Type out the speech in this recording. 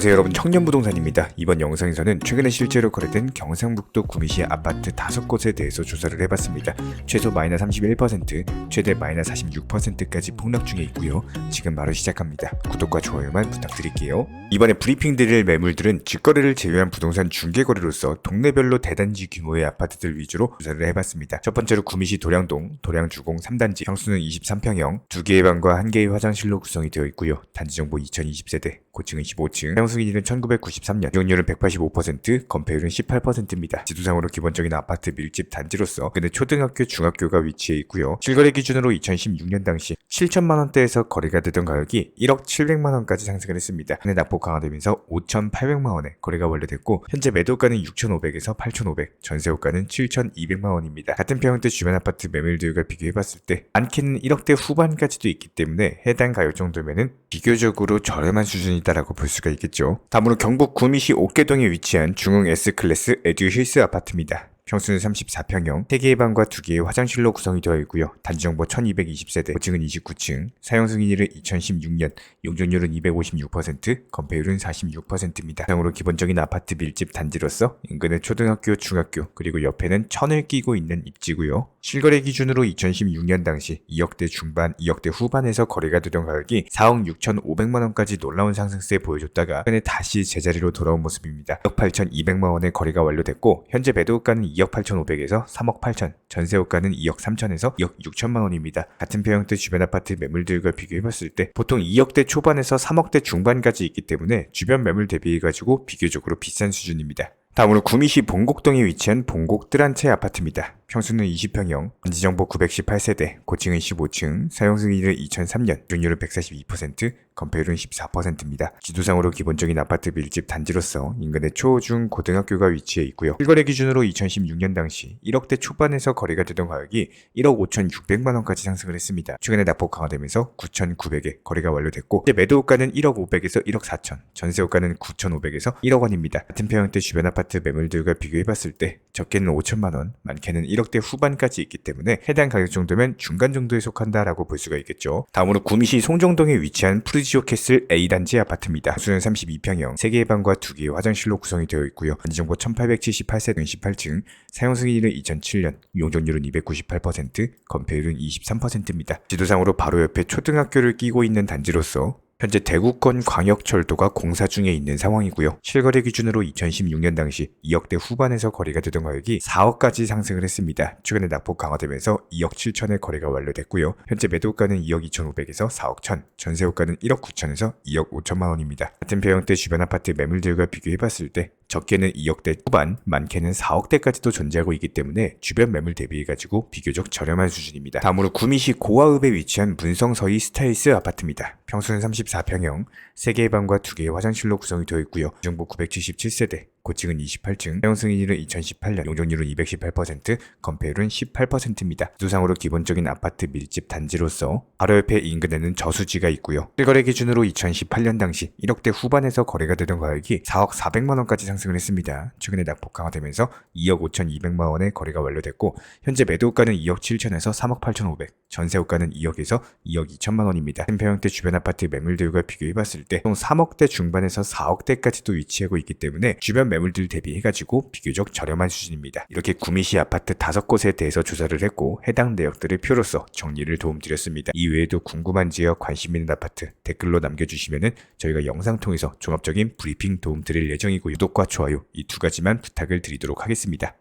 안녕하세요 여러분, 청년부동산입니다. 이번 영상에서는 최근에 실제로 거래된 경상북도 구미시 아파트 5곳에 대해서 조사를 해봤습니다. 최소 마이너스 31%, 최대 마이너스 46%까지 폭락 중에 있고요. 지금 바로 시작합니다. 구독과 좋아요만 부탁드릴게요. 이번에 브리핑 드릴 매물들은 직거래를 제외한 부동산 중개거래로서 동네별로 대단지 규모의 아파트들 위주로 조사를 해봤습니다. 첫 번째로 구미시 도량동, 도량주공 3단지, 평수는 23평형, 2개의 방과 1개의 화장실로 구성이 되어 있고요. 단지정보 2020세대, 고층은 15층, 사용승인은 1993년, 이용률은 185%, 건폐율은 18%입니다. 지도상으로 기본적인 아파트 밀집 단지로서 근데 초등학교, 중학교가 위치해 있고요. 실거래 기준으로 2016년 당시 7천만원대에서 거래가 되던 가격이 1억 700만원까지 상승을 했습니다. 근데 낙폭 강화되면서 5,800만원에 거래가 완료됐고, 현재 매도가는 6,500에서 8,500, 전세호가는 7,200만원입니다. 같은 평형대 주변 아파트 매물들과 비교해봤을 때 많게는 1억대 후반까지도 있기 때문에 해당 가격 정도면은 비교적으로 저렴한 수준이다라고 볼 수가 있겠죠. 다음으로 경북 구미시 옥계동에 위치한 중흥 S클래스 에듀힐스 아파트입니다. 평수는 34평형, 3개의 방과 2개의 화장실로 구성이 되어 있고요. 단지정보 1220세대, 고층은 29층, 사용승인일은 2016년, 용적률은 256%, 건폐율은 46%입니다. 상으로 기본적인 아파트 밀집 단지로서 인근에 초등학교, 중학교, 그리고 옆에는 천을 끼고 있는 입지고요. 실거래 기준으로 2016년 당시 2억대 중반, 2억대 후반에서 거래가 되던 가격이 4억 6,500만원까지 놀라운 상승세 보여줬다가 최근에 다시 제자리로 돌아온 모습입니다. 1억 8,200만원에 거래가 완료됐고, 현재 매도가는 2억 8,500에서 3억 8천, 전세호가는 2억 3천에서 2억 6천만원입니다. 같은 평형대 주변 아파트 매물들과 비교해봤을 때 보통 2억대 초반에서 3억대 중반까지 있기 때문에 주변 매물 대비해가지고 비교적으로 비싼 수준입니다. 다음으로 구미시 봉곡동에 위치한 봉곡뜰 한 채 아파트입니다. 평수는 20평형, 단지정보 918세대, 고층은 15층, 사용승인일은 2003년, 이용률은 142%, 건폐율은 14%입니다. 지도상으로 기본적인 아파트 밀집 단지로서 인근에 초, 중, 고등학교가 위치해 있고요. 실거래 기준으로 2016년 당시 1억대 초반에서 거래가 되던 가격이 1억 5,600만원까지 상승을 했습니다. 최근에 낙폭 강화되면서 9,900에 거래가 완료됐고, 이제 매도가는 1억 500에서 1억 4천, 전세호가는 9,500에서 1억 원입니다. 같은 평형대 주변 아파트 매물들과 비교해봤을 때 적게는 5천만원, 많게는 1억대 후반까지 있기 때문에 해당 가격 정도면 중간 정도에 속한다라고 볼 수가 있겠죠. 다음으로 구미시 송정동에 위치한 프루지오 캐슬 A단지 아파트입니다. 수는 32평형, 3개의 방과 2개의 화장실로 구성이 되어 있고요. 단지정보 1878세대, 18층, 사용승인일은 2007년, 용적률은 298%, 건폐율은 23%입니다. 지도상으로 바로 옆에 초등학교를 끼고 있는 단지로서 현재 대구권 광역철도가 공사 중에 있는 상황이고요. 실거래 기준으로 2016년 당시 2억대 후반에서 거래가 되던 가격이 4억까지 상승을 했습니다. 최근에 낙폭 강화되면서 2억 7천에 거래가 완료됐고요. 현재 매도가는 2억 2,500에서 4억 1천, 전세호가는 1억 9천에서 2억 5천만 원입니다. 같은 평형대 주변 아파트 매물들과 비교해봤을 때 적게는 2억대 후반, 많게는 4억대까지도 존재하고 있기 때문에 주변 매물 대비해가지고 비교적 저렴한 수준입니다. 다음으로 구미시 고아읍에 위치한 문성서희 스타일스 아파트입니다. 평수는 34평형, 3개의 방과 2개의 화장실로 구성이 되어 있고요. 정보 977세대, 고층은 28층, 사용승인일은 2018년, 용적률은 218%, 건폐율은 18%입니다. 지도상으로 기본적인 아파트 밀집 단지로서 바로 옆에 인근에는 저수지가 있고요. 실거래 기준으로 2018년 당시 1억대 후반에서 거래가 되던 가격이 4억 400만원까지 상승을 했습니다. 최근에 낙폭 강화되면서 2억 5,200만원에 거래가 완료됐고, 현재 매도가는 2억 7천에서 3억 8,500, 전세호가는 2억에서 2억 2천만원입니다. 평형대 주변 아파트 매물들과 비교해봤을 때 총 3억대 중반에서 4억대까지도 위치하고 있기 때문에 주변 매물들 대비해가지고 비교적 저렴한 수준입니다. 이렇게 구미시 아파트 5곳에 대해서 조사를 했고, 해당 내역들을 표로서 정리를 도움드렸습니다. 이외에도 궁금한 지역, 관심 있는 아파트 댓글로 남겨주시면은 저희가 영상 통해서 종합적인 브리핑 도움 드릴 예정이고요. 구독과 좋아요 이 2가지만 부탁을 드리도록 하겠습니다.